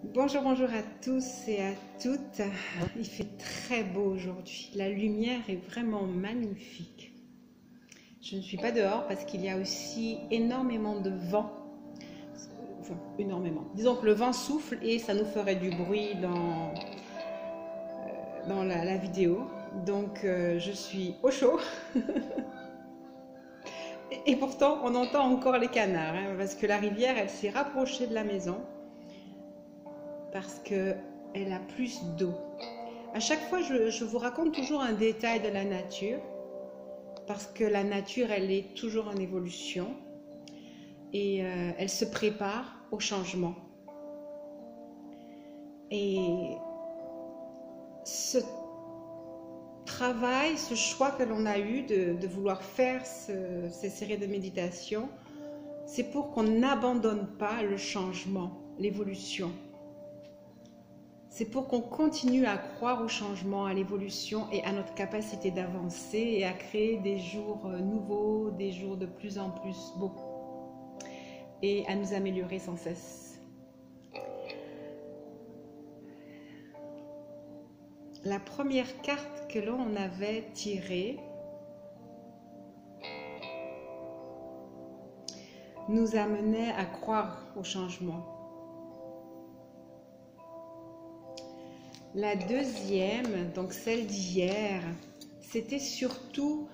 Bonjour, bonjour à tous et à toutes. Il fait très beau aujourd'hui. La lumière est vraiment magnifique. Je ne suis pas dehors parce qu'il y a aussi énormément de vent. Enfin, énormément. Disons que le vent souffle et ça nous ferait du bruit dans la vidéo. Donc je suis au chaud. Et pourtant, on entend encore les canards parce que la rivière, elle s'est rapprochée de la maison. Parce qu'elle a plus d'eau. À chaque fois, je vous raconte toujours un détail de la nature, parce que la nature, elle est toujours en évolution et elle se prépare au changement. Et ce travail, ce choix que l'on a eu de vouloir faire ces séries de méditation, c'est pour qu'on n'abandonne pas le changement, l'évolution. C'est pour qu'on continue à croire au changement, à l'évolution et à notre capacité d'avancer et à créer des jours nouveaux, des jours de plus en plus beaux et à nous améliorer sans cesse. La première carte que l'on avait tirée nous amenait à croire au changement. La deuxième, donc celle d'hier, c'était surtout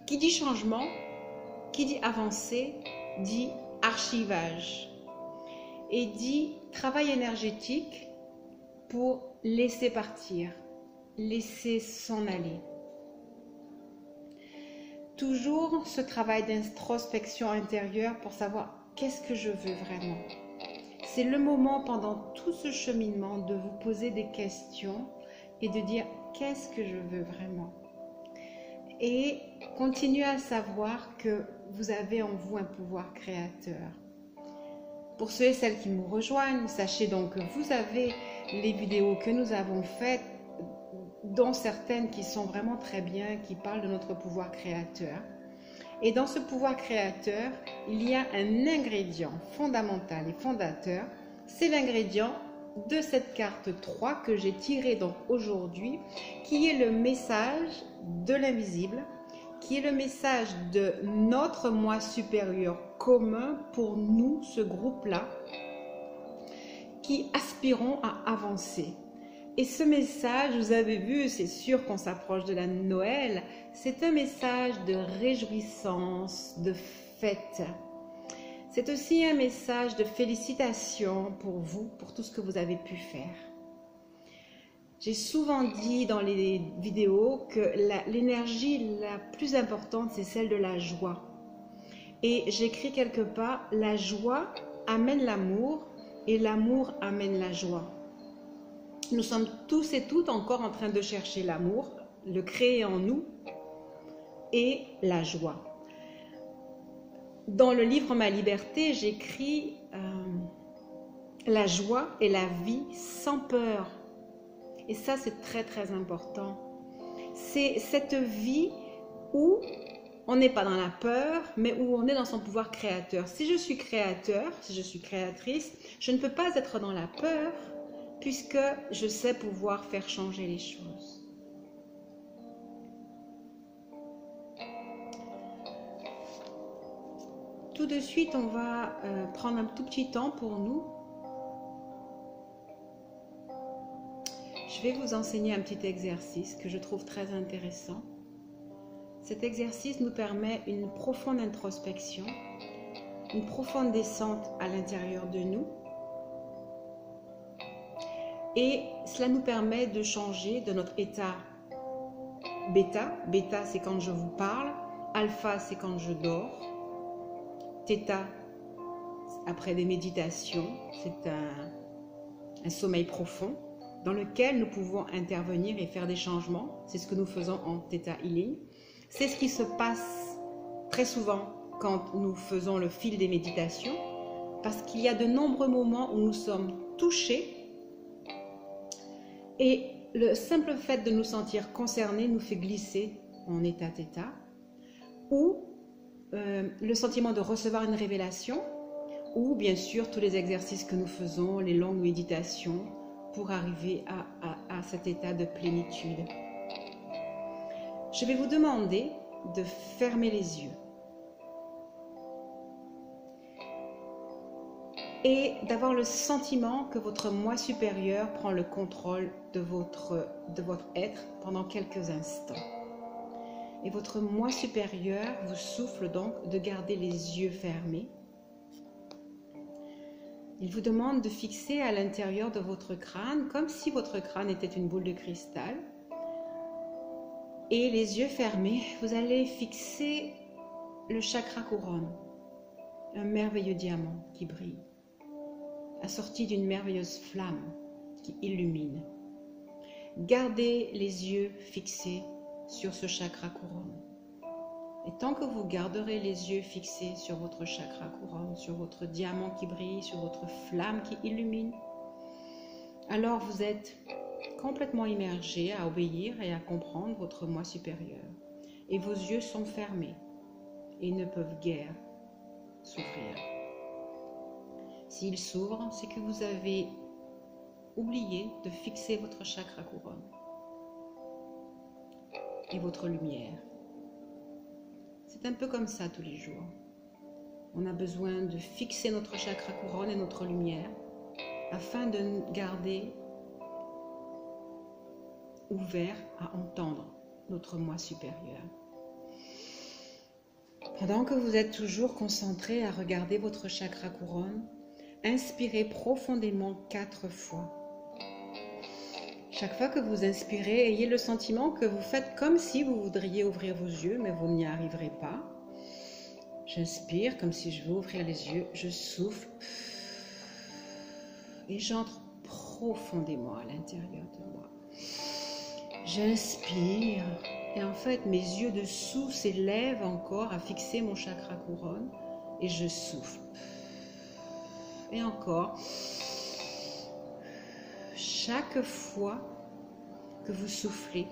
qui dit changement, qui dit avancée, dit archivage et dit travail énergétique pour laisser partir, laisser s'en aller. Toujours ce travail d'introspection intérieure pour savoir qu'est-ce que je veux vraiment. C'est le moment pendant tout ce cheminement de vous poser des questions et de dire qu'est-ce que je veux vraiment. Et continuez à savoir que vous avez en vous un pouvoir créateur. Pour ceux et celles qui nous rejoignent, sachez donc que vous avez les vidéos que nous avons faites, dont certaines qui sont vraiment très bien, qui parlent de notre pouvoir créateur. Et dans ce pouvoir créateur, il y a un ingrédient fondamental et fondateur. C'est l'ingrédient de cette carte 3 que j'ai tirée donc aujourd'hui, qui est le message de l'invisible, qui est le message de notre moi supérieur commun pour nous, ce groupe-là, qui aspirons à avancer. Et ce message, vous avez vu, c'est sûr qu'on s'approche de la Noël, c'est un message de réjouissance, de fête. C'est aussi un message de félicitations pour vous, pour tout ce que vous avez pu faire. J'ai souvent dit dans les vidéos que l'énergie la plus importante, c'est celle de la joie. Et j'écris quelque part, la joie amène l'amour et l'amour amène la joie. Nous sommes tous et toutes encore en train de chercher l'amour, le créer en nous et la joie. Dans le livre Ma liberté, j'écris la joie et la vie sans peur. Et ça, c'est très très important. C'est cette vie où on n'est pas dans la peur, mais où on est dans son pouvoir créateur. Si je suis créateur, si je suis créatrice, je ne peux pas être dans la peur, puisque je sais pouvoir faire changer les choses. Tout de suite, on va prendre un tout petit temps pour nous. Je vais vous enseigner un petit exercice que je trouve très intéressant. Cet exercice nous permet une profonde introspection, une profonde descente à l'intérieur de nous. Et cela nous permet de changer de notre état bêta. Bêta, c'est quand je vous parle. Alpha, c'est quand je dors. Theta, après des méditations, c'est un sommeil profond dans lequel nous pouvons intervenir et faire des changements. C'est ce que nous faisons en Theta Healing. C'est ce qui se passe très souvent quand nous faisons le fil des méditations, parce qu'il y a de nombreux moments où nous sommes touchés. Et le simple fait de nous sentir concernés nous fait glisser en état Theta, ou le sentiment de recevoir une révélation, ou bien sûr tous les exercices que nous faisons, les longues méditations, pour arriver à cet état de plénitude. Je vais vous demander de fermer les yeux et d'avoir le sentiment que votre moi supérieur prend le contrôle de votre être pendant quelques instants. Et votre moi supérieur vous souffle donc de garder les yeux fermés. Il vous demande de fixer à l'intérieur de votre crâne, comme si votre crâne était une boule de cristal. Et les yeux fermés, vous allez fixer le chakra couronne, un merveilleux diamant qui brille, assorti d'une merveilleuse flamme qui illumine. Gardez les yeux fixés sur ce chakra couronne. Et tant que vous garderez les yeux fixés sur votre chakra couronne, sur votre diamant qui brille, sur votre flamme qui illumine, alors vous êtes complètement immergé à obéir et à comprendre votre moi supérieur. Et vos yeux sont fermés et ne peuvent guère s'ouvrir. S'ils s'ouvrent, c'est que vous avez oublié de fixer votre chakra couronne et votre lumière. C'est un peu comme ça tous les jours. On a besoin de fixer notre chakra couronne et notre lumière afin de garder ouvert à entendre notre moi supérieur. Pendant que vous êtes toujours concentré à regarder votre chakra couronne, inspirez profondément 4 fois. Chaque fois que vous inspirez, ayez le sentiment que vous faites comme si vous voudriez ouvrir vos yeux, mais vous n'y arriverez pas. J'inspire comme si je veux ouvrir les yeux, je souffle et j'entre profondément à l'intérieur de moi. J'inspire et en fait mes yeux dessous s'élèvent encore à fixer mon chakra couronne et je souffle. Et encore. Chaque fois que vous soufflez,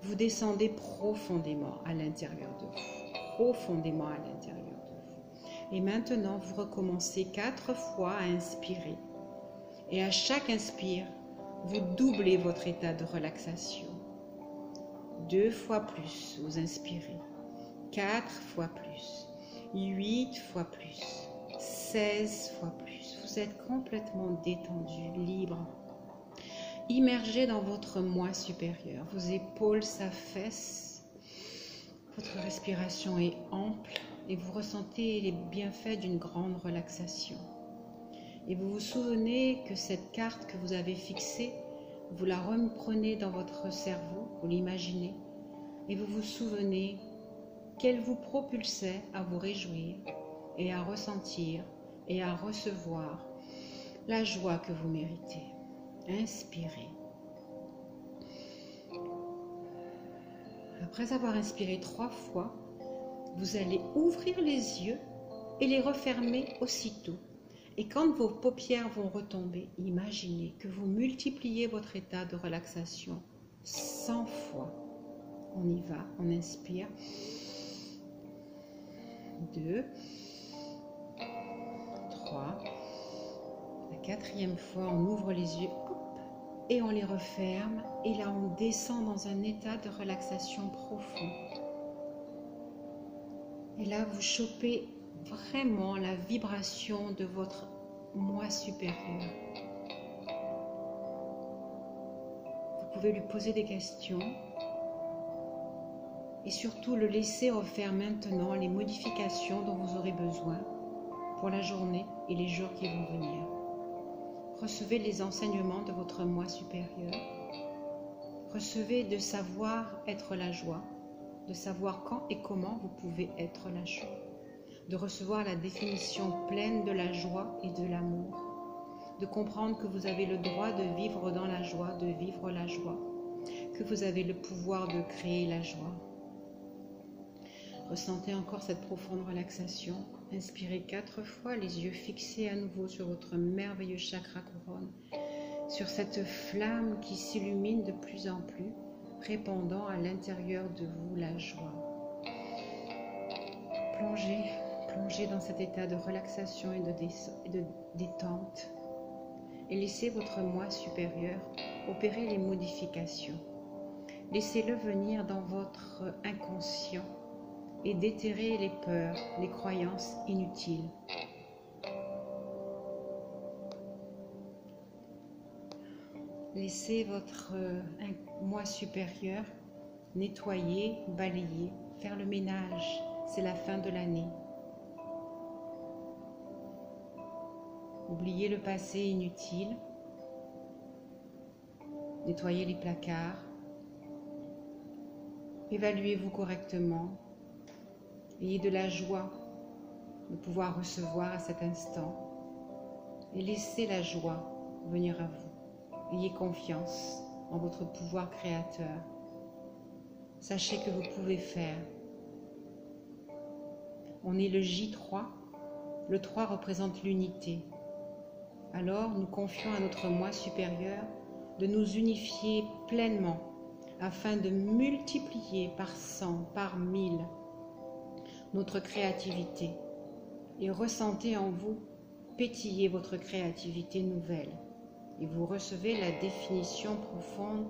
vous descendez profondément à l'intérieur de vous. Profondément à l'intérieur de vous. Et maintenant, vous recommencez 4 fois à inspirer. Et à chaque inspire, vous doublez votre état de relaxation. 2 fois plus, vous inspirez. 4 fois plus. 8 fois plus. 16 fois plus. Vous êtes complètement détendu, libre. Immergé dans votre moi supérieur. Vos épaules s'affaissent. Votre respiration est ample et vous ressentez les bienfaits d'une grande relaxation. Et vous vous souvenez que cette carte que vous avez fixée, vous la reprenez dans votre cerveau, vous l'imaginez, et vous vous souvenez qu'elle vous propulsait à vous réjouir et à ressentir et à recevoir la joie que vous méritez. Inspirez. Après avoir inspiré 3 fois, vous allez ouvrir les yeux et les refermer aussitôt. Et quand vos paupières vont retomber, imaginez que vous multipliez votre état de relaxation 100 fois. On y va, on inspire. 2, 3. La 4e fois, on ouvre les yeux et on les referme. Et là, on descend dans un état de relaxation profond. Et là, vous chopez vraiment la vibration de votre moi supérieur. Vous pouvez lui poser des questions et surtout le laisser refaire maintenant les modifications dont vous aurez besoin pour la journée et les jours qui vont venir. Recevez les enseignements de votre moi supérieur. Recevez de savoir être la joie, de savoir quand et comment vous pouvez être la joie, de recevoir la définition pleine de la joie et de l'amour, de comprendre que vous avez le droit de vivre dans la joie, de vivre la joie, que vous avez le pouvoir de créer la joie. Ressentez encore cette profonde relaxation. Inspirez 4 fois, les yeux fixés à nouveau sur votre merveilleux chakra couronne, sur cette flamme qui s'illumine de plus en plus, répandant à l'intérieur de vous la joie. Plongez Plongez dans cet état de relaxation et de détente et laissez votre moi supérieur opérer les modifications. Laissez-le venir dans votre inconscient et déterrer les peurs, les croyances inutiles. Laissez votre moi supérieur nettoyer, balayer, faire le ménage. C'est la fin de l'année. Oubliez le passé inutile. Nettoyez les placards. Évaluez-vous correctement. Ayez de la joie de pouvoir recevoir à cet instant. Et laissez la joie venir à vous. Ayez confiance en votre pouvoir créateur. Sachez que vous pouvez faire. On est le J3. Le 3 représente l'unité. Alors nous confions à notre moi supérieur de nous unifier pleinement afin de multiplier par 100, par 1000 notre créativité et ressentez en vous pétiller votre créativité nouvelle et vous recevez la définition profonde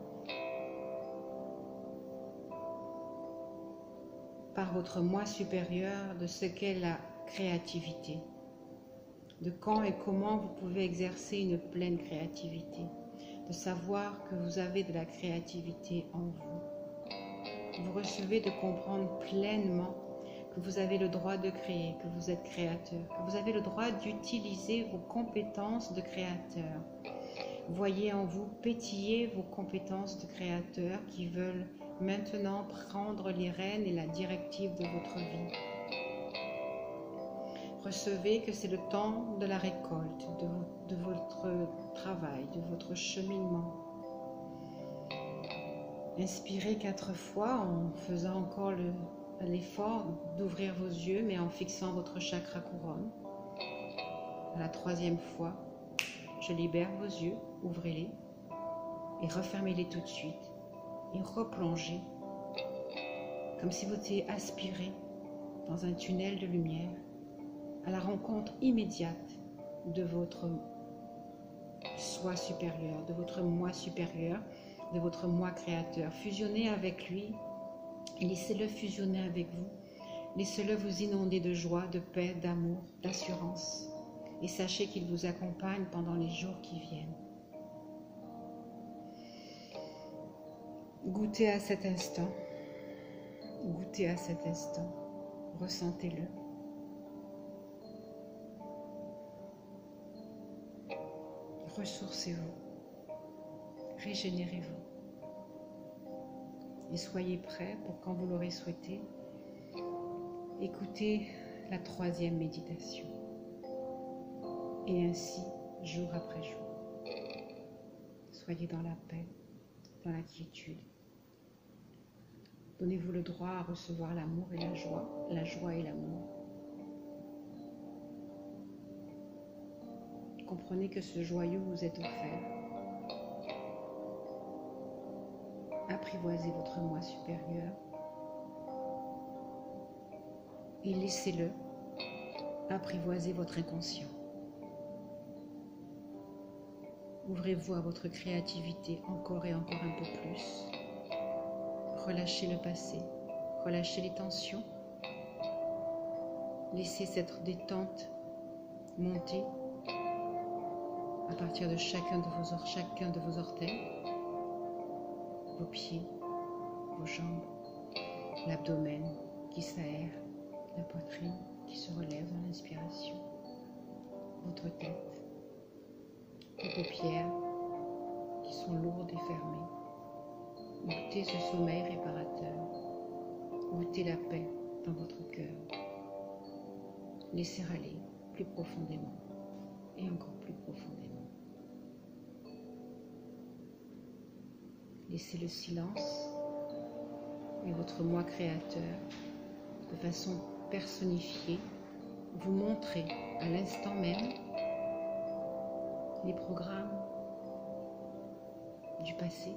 par votre moi supérieur de ce qu'est la créativité, de quand et comment vous pouvez exercer une pleine créativité, de savoir que vous avez de la créativité en vous. Vous recevez de comprendre pleinement que vous avez le droit de créer, que vous êtes créateur, que vous avez le droit d'utiliser vos compétences de créateur. Voyez en vous pétiller vos compétences de créateur qui veulent maintenant prendre les rênes et la directive de votre vie. Recevez que c'est le temps de la récolte, de votre travail, de votre cheminement. Inspirez 4 fois en faisant encore l'effort d'ouvrir vos yeux, mais en fixant votre chakra couronne. À la 3e fois, je libère vos yeux, ouvrez-les et refermez-les tout de suite et replongez comme si vous étiez aspiré dans un tunnel de lumière à la rencontre immédiate de votre soi supérieur, de votre moi supérieur, de votre moi créateur. Fusionnez avec lui et laissez-le fusionner avec vous. Laissez-le vous inonder de joie, de paix, d'amour, d'assurance. Et sachez qu'il vous accompagne pendant les jours qui viennent. Goûtez à cet instant. Goûtez à cet instant. Ressentez-le. Ressourcez-vous. Régénérez-vous. Et soyez prêts pour quand vous l'aurez souhaité. Écoutez la 3e méditation. Et ainsi, jour après jour. Soyez dans la paix, dans la quiétude. Donnez-vous le droit à recevoir l'amour et la joie et l'amour. Comprenez que ce joyau vous est offert. Apprivoisez votre moi supérieur et laissez-le apprivoiser votre inconscient. Ouvrez-vous à votre créativité encore et encore un peu plus. Relâchez le passé, relâchez les tensions. Laissez cette détente monter à partir de chacun de vos orteils, vos pieds, vos jambes, l'abdomen qui s'aère, la poitrine qui se relève dans l'inspiration, votre tête, vos paupières qui sont lourdes et fermées. Goûtez ce sommeil réparateur. Goûtez la paix dans votre cœur. Laissez aller plus profondément et encore plus profondément. Laissez le silence et votre moi créateur, de façon personnifiée, vous montrer à l'instant même les programmes du passé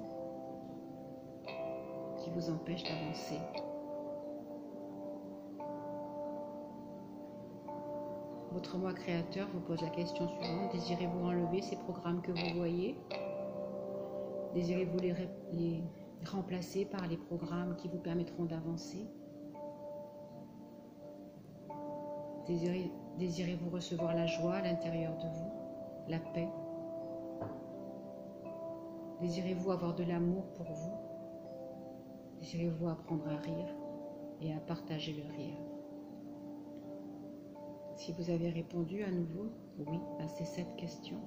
qui vous empêchent d'avancer. Votre moi créateur vous pose la question suivante. Désirez-vous enlever ces programmes que vous voyez? Désirez-vous les remplacer par les programmes qui vous permettront d'avancer? Désirez-vous recevoir la joie à l'intérieur de vous, la paix? Désirez-vous avoir de l'amour pour vous? Désirez-vous apprendre à rire et à partager le rire? Si vous avez répondu à nouveau oui à ces 7 questions,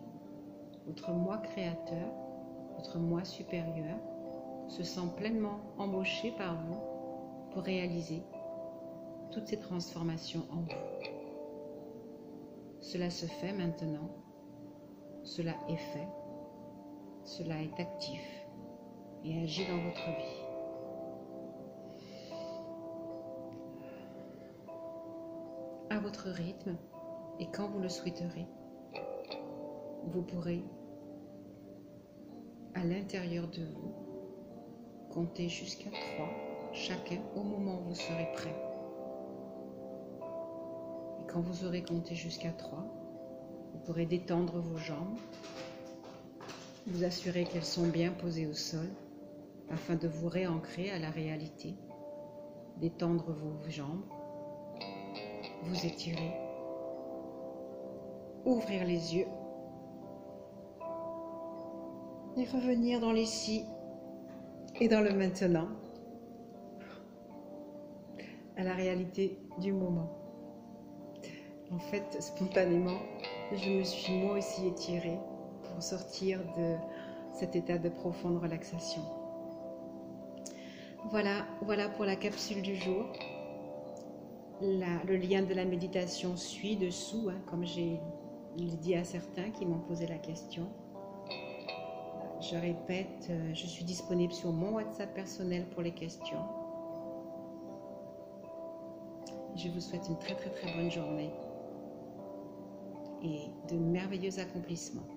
votre moi créateur, votre moi supérieur, se sent pleinement embauché par vous pour réaliser toutes ces transformations en vous. Cela se fait maintenant, cela est fait, cela est actif et agit dans votre vie. À votre rythme et quand vous le souhaiterez, vous pourrez, à l'intérieur de vous, compter jusqu'à 3, chacun au moment où vous serez prêt. Et quand vous aurez compté jusqu'à 3, vous pourrez détendre vos jambes, vous assurer qu'elles sont bien posées au sol afin de vous réancrer à la réalité, détendre vos jambes, vous étirer, ouvrir les yeux et revenir dans l'ici et dans le maintenant, à la réalité du moment. En fait, spontanément, je me suis moi aussi étirée pour sortir de cet état de profonde relaxation. Voilà pour la capsule du jour. Le lien de la méditation suit dessous, comme j'ai dit à certains qui m'ont posé la question. Je répète, je suis disponible sur mon WhatsApp personnel pour les questions. Je vous souhaite une très très très bonne journée et de merveilleux accomplissements.